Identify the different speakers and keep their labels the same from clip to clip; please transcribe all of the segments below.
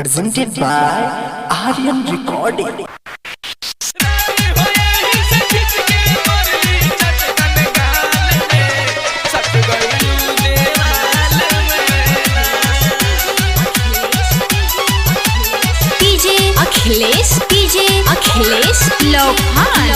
Speaker 1: presented by Aryan Recording.
Speaker 2: Akhilesh लोहान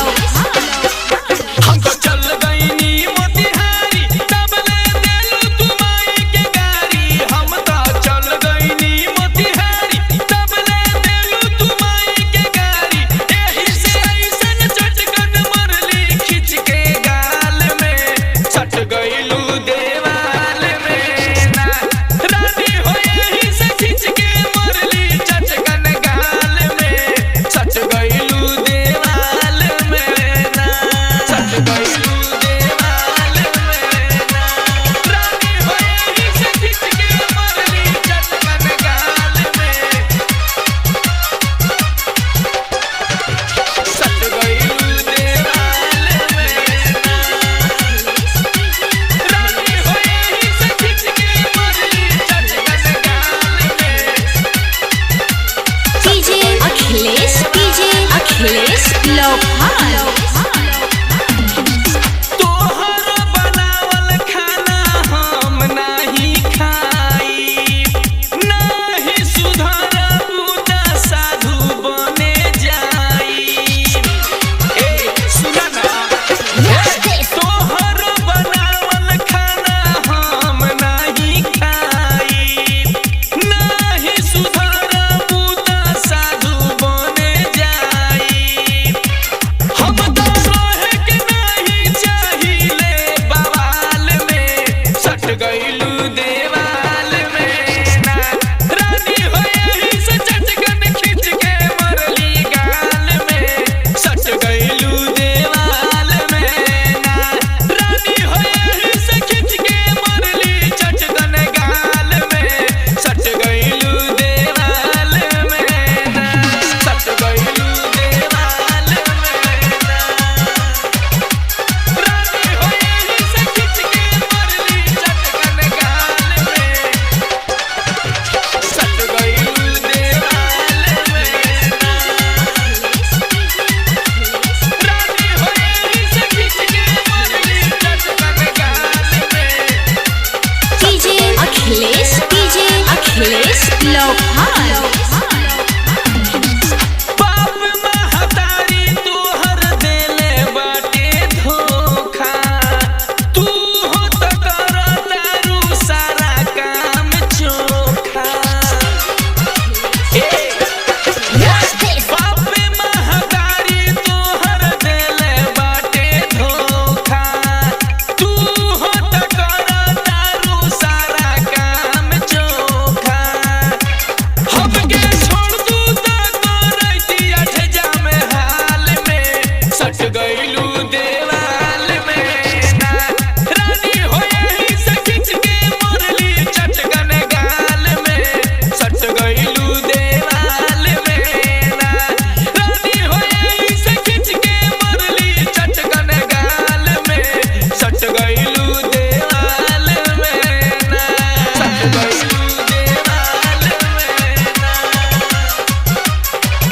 Speaker 3: हम तो चल गई नी मोतिहारी तबले देलू तुम्हारी के गारी हम तो चल गई नी मोतिहारी तबले देलू तुम्हारी के गारी एही से ऐसन चटकन मरली खिंच के गाल में सट गईलू देवाल में ना रानी हो एही से खिंच के मरली चटकन गाल में सट गईलू
Speaker 2: अखिलेश लोहान
Speaker 3: तोहर बनावल खाना हम नहीं खाई नहीं सुधरबू त साधु बने जाई ए सुना ना तोहर बनावल खाना हम नहीं खाई नहीं सुधरबू त साधु बने गईलू देवाल में ना रानी हो एही से चटकन खिंच के मरली गाल में सट गईलू देवाल में ना रानी हो एही से खिंच के मरली चटकन गाल में सट गईलू देवाल में ना सट गईलू देवाल में ना रानी हो एही से खिंच के मरली
Speaker 2: अखिलेश लोहान
Speaker 3: बाप महतारी तोहर देले बाटे धोखा तू हो त कर तारू सारा काम चोखा बाप महतारी तोहर देले बाटे धोखा तू हो त कर तारू सारा काम चोखा हमके छोड़ तू त करैती अठजा में हाल में सट गईलू देवाल में ना रानी हो एही से खिंच के मरली चटकन गाल में सट गईलू देवाल में ना रानी हो एही से खिंच के मरली चटकन गाल में सट गईलू देवाल में ना सट गईलू देवाल में ना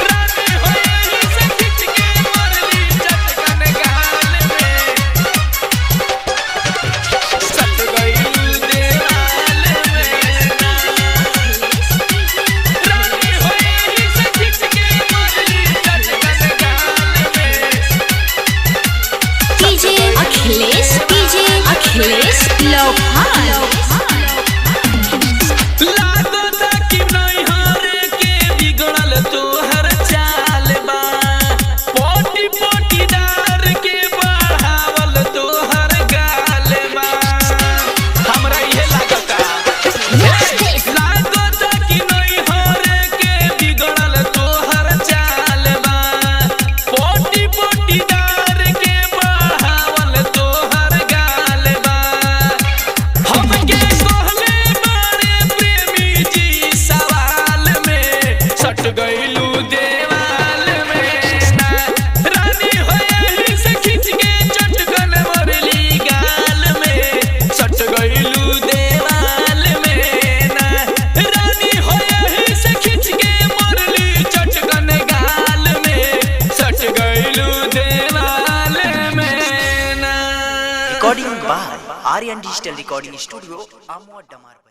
Speaker 3: रानी हो एही से खिंच के मरली चटकन गाल में सट गईलू देवाल में ना रानी हो एही से खिंच के मरली चटकन गाल में
Speaker 2: अखिलेश लोहान
Speaker 3: लागता कि नैहर के बिगड़ल तोहर चाल बा पोटी पोटीदार के बढ़ावल तोहर गाल बा हमरा इहे लागता लागता कि नैहर के बिगड़ल तोहर चाल बा पोटी पोटीदार के बढ़ावल तोहर गाल बा
Speaker 1: recording by Aryan Digital Recording Studio, Amwa Damar.